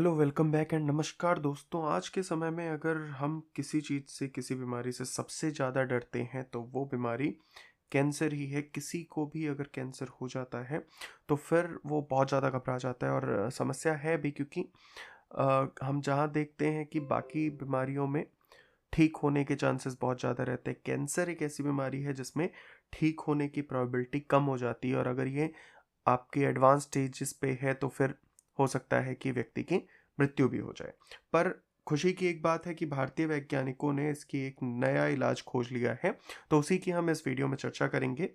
Hello, welcome back and नमस्कार दोस्तों। आज के समय में अगर हम किसी चीज़ से, किसी बीमारी से सबसे ज़्यादा डरते हैं तो वो बीमारी कैंसर ही है। किसी को भी अगर कैंसर हो जाता है तो फिर वो बहुत ज़्यादा घबरा जाता है, और समस्या है भी क्योंकि हम जहाँ देखते हैं कि बाकी बीमारियों में ठीक होने के चांसेस बहुत ज़्यादा रहते हैं, कैंसर एक ऐसी बीमारी है जिसमें ठीक होने की प्रोबेबिलिटी कम हो जाती है। और अगर ये आपके एडवांस स्टेजेस पे है तो फिर हो सकता है कि व्यक्ति की मृत्यु भी हो जाए। पर खुशी की एक बात है कि भारतीय वैज्ञानिकों ने इसकी एक नया इलाज खोज लिया है, तो उसी की हम इस वीडियो में चर्चा करेंगे।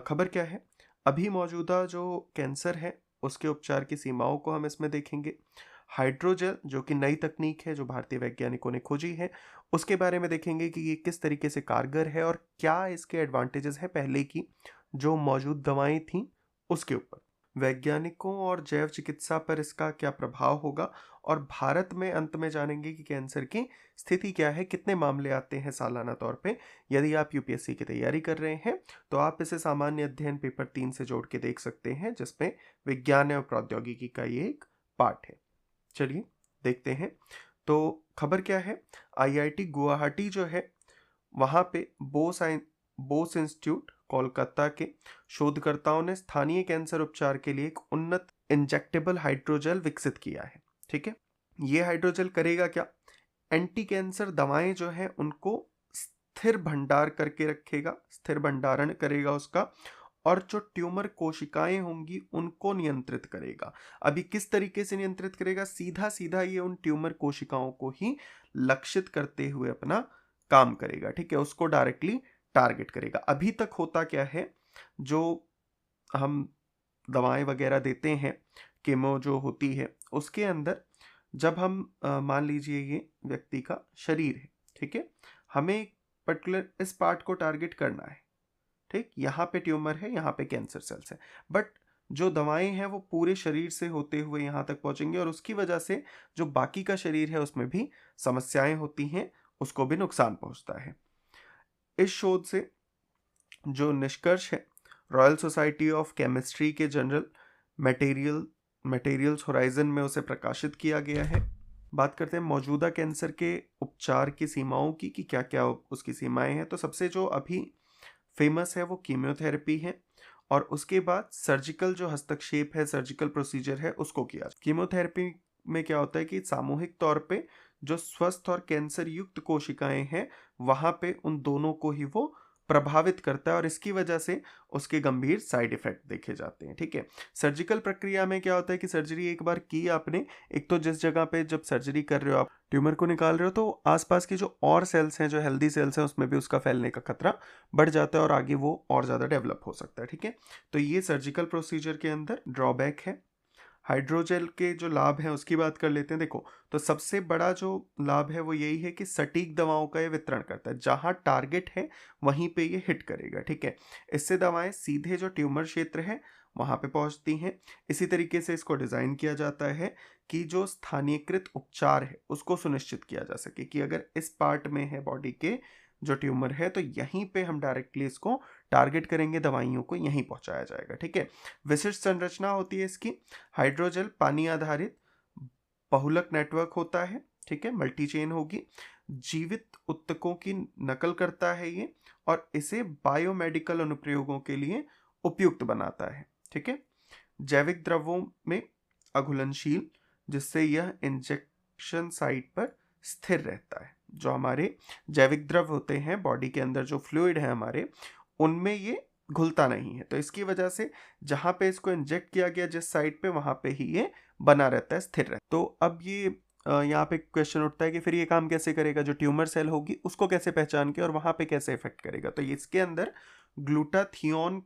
खबर क्या है, अभी मौजूदा जो कैंसर है उसके उपचार की सीमाओं को हम इसमें देखेंगे। हाइड्रोजेल जो कि नई तकनीक है जो भारतीय वैज्ञानिकों ने खोजी है, उसके बारे में देखेंगे कि ये किस तरीके से कारगर है और क्या इसके एडवांटेजेस है पहले की जो मौजूद दवाएं थीं उसके ऊपर। वैज्ञानिकों और जैव चिकित्सा पर इसका क्या प्रभाव होगा, और भारत में अंत में जानेंगे कि कैंसर की स्थिति क्या है, कितने मामले आते हैं सालाना तौर पे। यदि आप यूपीएससी की तैयारी कर रहे हैं तो आप इसे सामान्य अध्ययन पेपर 3 से जोड़ के देख सकते हैं, जिसमें विज्ञान और प्रौद्योगिकी का ये एक पार्ट है। चलिए देखते हैं। तो खबर क्या है, आईआईटी गुवाहाटी जो है वहाँ पे बोस इंस्टीट्यूट कोलकाता के शोधकर्ताओं ने स्थानीय कैंसर उपचार के लिए एक उन्नत इंजेक्टेबल हाइड्रोजेल विकसित किया है। ठीक है, ये हाइड्रोजेल करेगा क्या, एंटी कैंसर दवाएं जो हैं उनको स्थिर भंडार करके रखेगा, स्थिर भंडारण करेगा उसका, और जो ट्यूमर कोशिकाएं होंगी उनको नियंत्रित करेगा। अभी किस तरीके से नियंत्रित करेगा, सीधा सीधा ये उन ट्यूमर कोशिकाओं को ही लक्षित करते हुए अपना काम करेगा। ठीक है, उसको डायरेक्टली टारगेट करेगा। अभी तक होता क्या है, जो हम दवाएं वगैरह देते हैं, केमो जो होती है उसके अंदर जब हम मान लीजिए ये व्यक्ति का शरीर है, ठीक है, हमें एक पर्टिकुलर इस पार्ट को टारगेट करना है। ठीक, यहाँ पे ट्यूमर है, यहाँ पे कैंसर सेल्स है, बट जो दवाएं हैं वो पूरे शरीर से होते हुए यहाँ तक पहुंचेंगे, और उसकी वजह से जो बाकी का शरीर है उसमें भी समस्याएं होती हैं, उसको भी नुकसान पहुंचता है। इस शोध से जो निष्कर्ष है, रॉयल सोसाइटी ऑफ केमिस्ट्री के जर्नल मटेरियल्स होराइजन में उसे प्रकाशित किया गया है। बात करते हैं मौजूदा कैंसर के उपचार की सीमाओं की कि क्या क्या उसकी सीमाएं हैं। तो सबसे जो अभी फेमस है वो कीमोथेरेपी है, और उसके बाद सर्जिकल जो हस्तक्षेप है, सर्जिकल प्रोसीजर है, उसको किया। कीमोथेरेपी में क्या होता है कि सामूहिक तौर पे जो स्वस्थ और कैंसर युक्त कोशिकाएं हैं वहां पे उन दोनों को ही वो प्रभावित करता है, और इसकी वजह से उसके गंभीर साइड इफेक्ट देखे जाते हैं। ठीक है, सर्जिकल प्रक्रिया में क्या होता है कि सर्जरी एक बार की आपने, एक तो जिस जगह पे जब सर्जरी कर रहे हो आप ट्यूमर को निकाल रहे हो, तो आसपास की जो और सेल्स हैं, जो हेल्दी सेल्स हैं, उसमें भी उसका फैलने का खतरा बढ़ जाता है और आगे वो और ज़्यादा डेवलप हो सकता है। ठीक है, तो ये सर्जिकल प्रोसीजर के अंदर ड्रॉबैक है। हाइड्रोजेल के जो लाभ हैं उसकी बात कर लेते हैं। देखो, तो सबसे बड़ा जो लाभ है वो यही है कि सटीक दवाओं का ये वितरण करता है, जहां टारगेट है वहीं पे ये हिट करेगा। ठीक है, इससे दवाएं सीधे जो ट्यूमर क्षेत्र है वहां पे पहुंचती हैं। इसी तरीके से इसको डिज़ाइन किया जाता है कि जो स्थानीयकृत उपचार है उसको सुनिश्चित किया जा सके कि अगर इस पार्ट में है बॉडी के जो ट्यूमर है तो यहीं पे हम डायरेक्टली इसको टारगेट करेंगे, दवाइयों को यहीं पहुंचाया जाएगा। ठीक है, विशिष्ट संरचना होती है इसकी। हाइड्रोजेल पानी आधारित बहुलक नेटवर्क होता है। ठीक है, मल्टी चेन होगी, जीवित उत्तकों की नकल करता है ये, और इसे बायोमेडिकल अनुप्रयोगों के लिए उपयुक्त बनाता है। ठीक है, जैविक द्रव्यों में अघुलनशील, जिससे यह इंजेक्शन साइट पर स्थिर रहता है। जो हमारे जैविक द्रव होते हैं बॉडी के अंदर, जो फ्लूइड है हमारे, उनमें ये घुलता नहीं है, तो इसकी वजह से जहां पे इसको इंजेक्ट किया गया जिस साइट पे, वहां पे ही ये बना रहता है, स्थिर रहता है। तो अब ये यहाँ पे क्वेश्चन उठता है कि फिर ये काम कैसे करेगा, जो ट्यूमर सेल होगी उसको कैसे पहचान के और वहां पे कैसे इफेक्ट करेगा। तो इसके अंदर ग्लूटाथियोन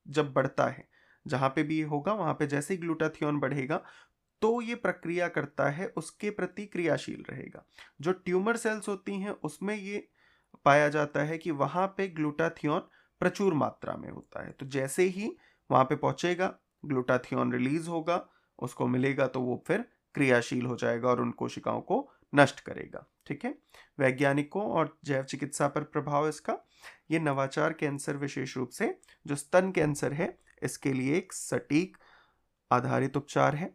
जब बढ़ता है, जहां पे भी ये होगा वहां पे जैसे ही ग्लूटाथियोन बढ़ेगा तो ये प्रक्रिया करता है, उसके प्रति क्रियाशील रहेगा। जो ट्यूमर सेल्स होती हैं उसमें ये पाया जाता है कि वहां पे ग्लूटाथियोन प्रचुर मात्रा में होता है, तो जैसे ही वहां पे पहुंचेगा ग्लूटाथियोन रिलीज होगा, उसको मिलेगा तो वो फिर क्रियाशील हो जाएगा और उन कोशिकाओं को नष्ट करेगा। ठीक है, वैज्ञानिकों और जैव चिकित्सा पर प्रभाव इसका, ये नवाचार कैंसर, विशेष रूप से जो स्तन कैंसर है, इसके लिए एक सटीक आधारित उपचार है।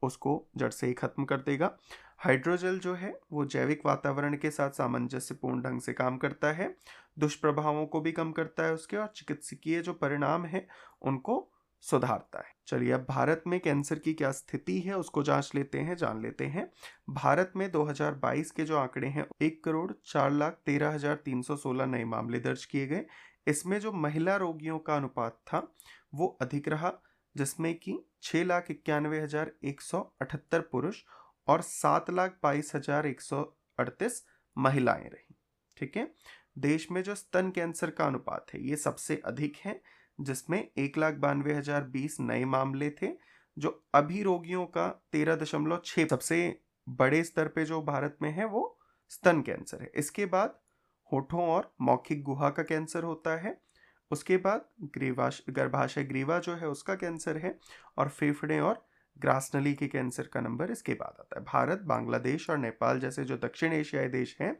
उसको जड़ से ही खत्म कर देगा। हाइड्रोजेल जो है वो जैविक वातावरण के साथ सामंजस्यपूर्ण ढंग से काम करता है, दुष्प्रभावों को भी कम करता है उसके, और चिकित्सकीय जो परिणाम है उनको सुधारता है। चलिए अब भारत में कैंसर की क्या स्थिति है उसको जान लेते हैं। भारत में 2022 के जो आंकड़े हैं 1,04,13,316 नए मामले दर्ज किए गए। इसमें जो महिला रोगियों का अनुपात था वो अधिक रहा, जिसमें कि 6,91,178 पुरुष और 7,22,138 महिलाएं रही। ठीक है। देश में जो स्तन कैंसर का अनुपात है ये सबसे अधिक है, जिसमें 1,92,020 नए मामले थे, जो अभी रोगियों का 13.6। सबसे बड़े स्तर पे जो भारत में है वो स्तन कैंसर है। इसके बाद होठों और मौखिक गुहा का कैंसर होता है, उसके बाद गर्भाशय ग्रीवा जो है उसका कैंसर है, और फेफड़े और ग्रासनली के कैंसर का नंबर इसके बाद आता है। भारत, बांग्लादेश और नेपाल जैसे जो दक्षिण एशियाई देश हैं,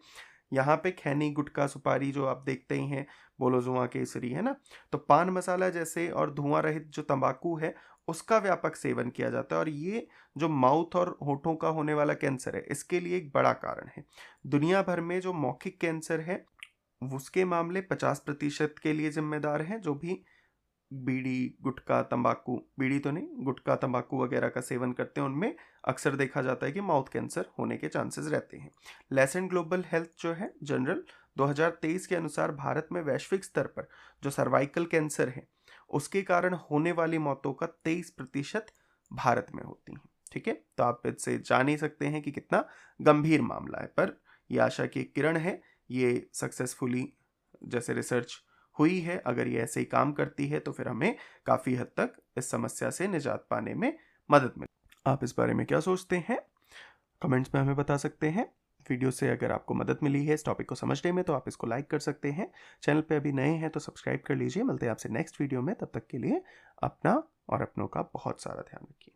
यहाँ पे खैनी, गुटखा, सुपारी जो आप देखते ही हैं, बोलो जुआ केसरी, है ना, तो पान मसाला जैसे और धुआं रहित जो तंबाकू है उसका व्यापक सेवन किया जाता है, और ये जो माउथ और होठों का होने वाला कैंसर है इसके लिए एक बड़ा कारण है। दुनिया भर में जो मौखिक कैंसर है उसके मामले 50% के लिए जिम्मेदार हैं, जो भी बीड़ी, गुटखा, तंबाकू, बीड़ी तो नहीं, गुटखा, तंबाकू वगैरह का सेवन करते हैं उनमें अक्सर देखा जाता है कि माउथ कैंसर होने के चांसेस रहते हैं। लेसेंट ग्लोबल हेल्थ जो है जनरल 2023 के अनुसार भारत में वैश्विक स्तर पर जो सर्वाइकल कैंसर है उसके कारण होने वाली मौतों का 23% भारत में होती हैं। ठीक है, तो आप इससे जान ही सकते हैं कि कितना गंभीर मामला है, पर यह आशा की एक किरण है। ये सक्सेसफुली जैसे रिसर्च हुई है, अगर ये ऐसे ही काम करती है तो फिर हमें काफ़ी हद तक इस समस्या से निजात पाने में मदद मिले। आप इस बारे में क्या सोचते हैं कमेंट्स में हमें बता सकते हैं। वीडियो से अगर आपको मदद मिली है इस टॉपिक को समझने में तो आप इसको लाइक कर सकते हैं। चैनल पे अभी नए हैं तो सब्सक्राइब कर लीजिए। मिलते हैं आपसे नेक्स्ट वीडियो में, तब तक के लिए अपना और अपनों का बहुत सारा ध्यान रखिए।